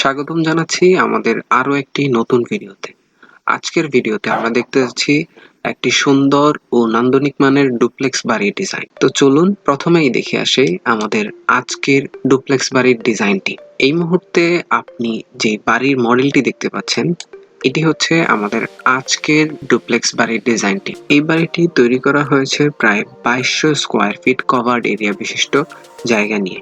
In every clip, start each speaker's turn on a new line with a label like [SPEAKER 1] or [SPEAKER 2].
[SPEAKER 1] স্বাগতম জানাচ্ছি আমাদের আরো একটি নতুন ভিডিওতে। আজকের ভিডিওতে আমরা দেখতে যাচ্ছি একটি সুন্দর ও নান্দনিক মানের ডুপ্লেক্স বাড়ির ডিজাইন। তো চলুন প্রথমেই দেখে আসি আমাদের আজকের ডুপ্লেক্স বাড়ির ডিজাইনটি। এই মুহূর্তে আপনি যে বাড়ির মডেলটি দেখতে পাচ্ছেন, এটি হচ্ছে আমাদের আজকের ডুপ্লেক্স বাড়ির ডিজাইনটি। এই বাড়িটি তৈরি করা হয়েছে প্রায় 2200 স্কোয়ার ফিট কভার্ড এরিয়া বিশিষ্ট জায়গা নিয়ে।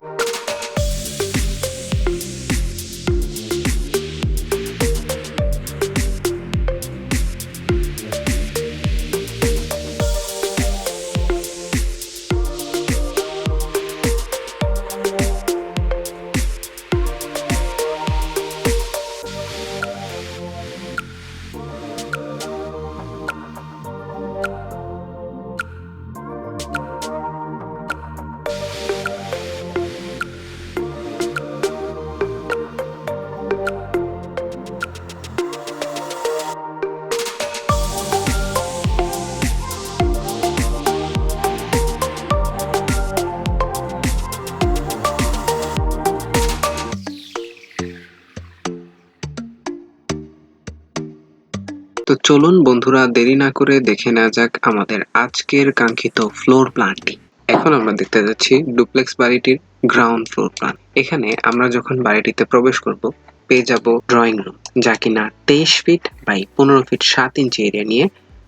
[SPEAKER 1] তো চলুন বন্ধুরা, দেরি না করে দেখে নেওয়া যাক আমাদের আজকের কাঙ্ক্ষিত ফ্লোর প্ল্যানটি। এখন আমরা দেখতে যাচ্ছি ডুপ্লেক্স বাড়িটির গ্রাউন্ড ফ্লোর প্ল্যান। এখানে আমরা যখন বাড়িটিতে প্রবেশ করব, পেয়ে যাব ড্রয়িং রুম, যা কিনা 23 feet by 15 feet 7 inch area নিয়ে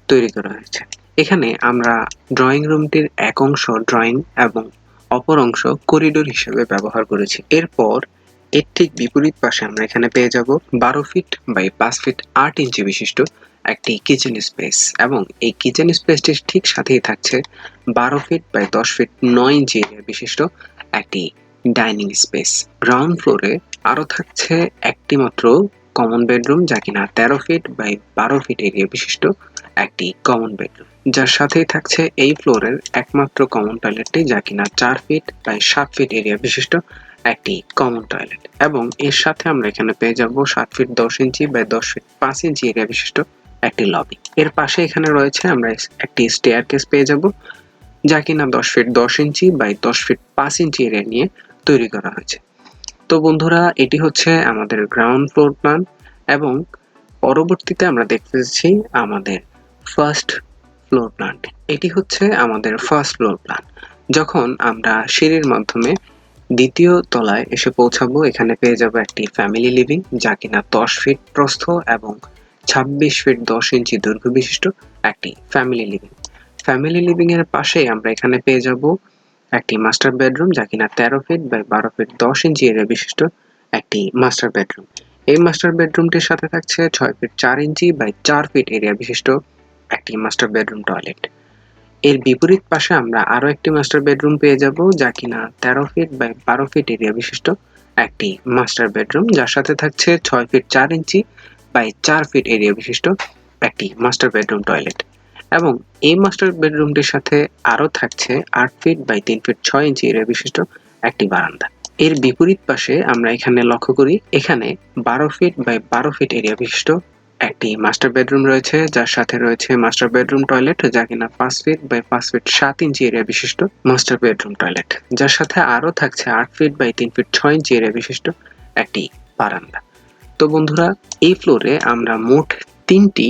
[SPEAKER 1] তৈরি করা হয়েছে। এখানে আমরা ড্রয়িং রুমটির এক অংশ ড্রয়িং এবং অপর অংশ করিডোর হিসেবে ব্যবহার করেছি। এরপর এর ঠিক বিপরীত পাশে আমরা এখানে পেয়ে যাব 12 ফিট বাই 5 ফিট 8 ইঞ্চি বিশিষ্ট একটি কিচেন স্পেস, এবং এই কিচেন স্পেসটির ঠিক সাথেই থাকছে 12 feet by 10 feet 9 inch area বিশিষ্ট একটি ডাইনিং স্পেস। গ্রাউন্ড ফ্লোরে আরো থাকছে একটি মাত্র কমন বেডরুম, যা কিনা 13 ফিট বাই 12 ফিট এরিয়া বিশিষ্ট একটি কমন বেডরুম, যার সাথেই থাকছে এই ফ্লোরের একমাত্র কমন টয়লেটটি, যা কিনা 4 ফিট বাই 7 ফিট এরিয়া বিশিষ্ট একটি কমন টয়লেট। এবং এর সাথে আমরা এখানে পেয়ে যাব 7 feet 10 inch by 10 feet 5 inch area বিশিষ্ট একটি লবি। এর পাশে এখানে রয়েছে আমরা একটি স্টেয়ারকেস পেয়ে যাব, যা কিনা 10 feet 10 inch by 10 feet 5 inch area নিয়ে তৈরি করা হয়েছে। তো বন্ধুরা, এটি হচ্ছে আমাদের গ্রাউন্ড ফ্লোর প্ল্যান, এবং পরবর্তীতে আমরা দেখতে যাচ্ছি আমাদের ফার্স্ট ফ্লোর প্ল্যানটি। এটি হচ্ছে আমাদের ফার্স্ট ফ্লোর প্ল্যান। যখন আমরা সিঁড়ির মাধ্যমে দ্বিতীয় তলায় এসে পৌঁছাবো, এখানে পেয়ে যাব একটি ফ্যামিলি লিভিং, যা কিনা 10 ফিট প্রস্থ এবং 26 ফিট 10 ইঞ্চি দৈর্ঘ্য বিশিষ্ট একটি ফ্যামিলি লিভিং। ফ্যামিলি লিভিং এর পাশে আমরা এখানে পেয়ে যাব একটি মাস্টার বেডরুম, যা কিনা 13 feet by 12 feet 10 inch area বিশিষ্ট একটি মাস্টার বেডরুম। এই মাস্টার বেডরুমটির সাথে থাকছে 6 feet 4 inch by 4 feet area বিশিষ্ট একটি মাস্টার বেডরুম টয়লেট। এর বিপরীত পাশে আমরা আরো একটি মাস্টার বেডরুম পেয়ে যাব, যা কিনা 13 ফিট বাই 12 ফিট এরিয়া বিশিষ্ট একটি মাস্টার বেডরুম, যার সাথে থাকছে 6 feet 4 inch by 4 feet area বিশিষ্ট একটি মাস্টার বেডরুম টয়লেট। এবং এই মাস্টার বেডরুমটির সাথে আরো থাকছে 8 feet by 3 feet 6 inch area বিশিষ্ট একটি বারান্দা। এর বিপরীত পাশে আমরা এখানে লক্ষ্য করি, এখানে 12 ফিট বাই 12 ফিট এরিয়া বিশিষ্ট একটি মাস্টার বেডরুম রয়েছে, যার সাথে রয়েছে মাস্টার বেডরুম টয়লেট, যা কিনা 5 feet by 5 feet 7 inch area বিশিষ্ট মাস্টার বেডরুম টয়লেট, যার সাথে আরো থাকছে 8 feet by 3 feet 6 inch area বিশিষ্ট একটি বারান্দা। তো বন্ধুরা, এই ফ্লোরে আমরা মোট 3টি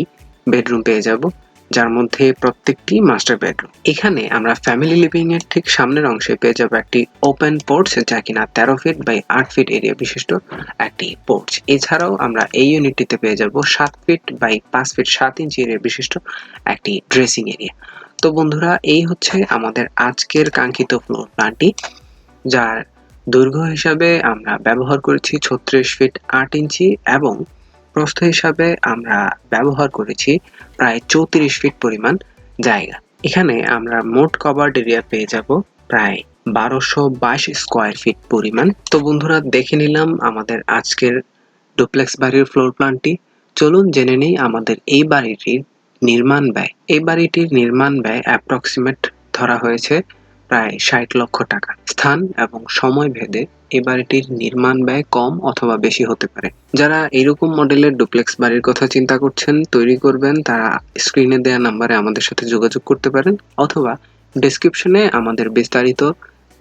[SPEAKER 1] বেডরুম পেয়ে যাব, যার মধ্যে প্রত্যেকটি মাস্টার বেডরুম। এখানে আমরা ফ্যামিলি লিভিং এর ঠিক সামনের অংশে পেয়ে যাব একটি ওপেন পোর্চ, যা কিনা 13 ফিট বাই 8 ফিট এরিয়া বিশিষ্ট একটি পোর্চ। এছাড়াও আমরা এই ইউনিটটিতে পেয়ে যাব 7 feet by 5 feet 7 inch area বিশিষ্ট একটি ড্রেসিং এরিয়া। তো বন্ধুরা, এই হচ্ছে আমাদের আজকের কাঙ্ক্ষিত ফ্লোর প্ল্যানটি, যার দৈর্ঘ্য হিসাবে আমরা ব্যবহার করেছি 36 ফিট 8 ইঞ্চি এবং প্রস্থ হিসাবে আমরা ব্যবহার করেছি প্রায় 34 ফিট পরিমাণ জায়গা। এখানে আমরা মোট কভার্ড এরিয়া পেয়ে যাব প্রায় 1222 স্কোয়ার ফিট পরিমাণ। তো বন্ধুরা, দেখে নিলাম আমাদের আজকের ডুপ্লেক্স বাড়ির ফ্লোর প্ল্যানটি। চলুন জেনে নেই আমাদের এই বাড়িটির নির্মাণ ব্যয়। এই বাড়িটির নির্মাণ ব্যয় অ্যাপ্রক্সিমেট ধরা হয়েছে প্রায় 60 লক্ষ টাকা। স্থান এবং সময় ভেদে এই বাড়িটির নির্মাণ ব্যয় কম অথবা বেশি হতে পারে। যারা এরকম মডেলের ডুপ্লেক্স বাড়ির কথা চিন্তা করছেন, তৈরি করবেন, তারা স্ক্রিনে দেওয়া নাম্বারে আমাদের সাথে যোগাযোগ করতে পারেন, অথবা ডেসক্রিপশনে আমাদের বিস্তারিত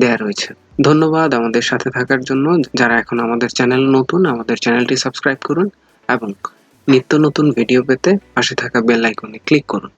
[SPEAKER 1] দেয়া রয়েছে। ধন্যবাদ আমাদের সাথে থাকার জন্য। যারা এখন আমাদের চ্যানেল নতুন, আমাদের চ্যানেলটি সাবস্ক্রাইব করুন এবং নিত্য নতুন ভিডিও পেতে পাশে থাকা বেল আইকনে ক্লিক করুন।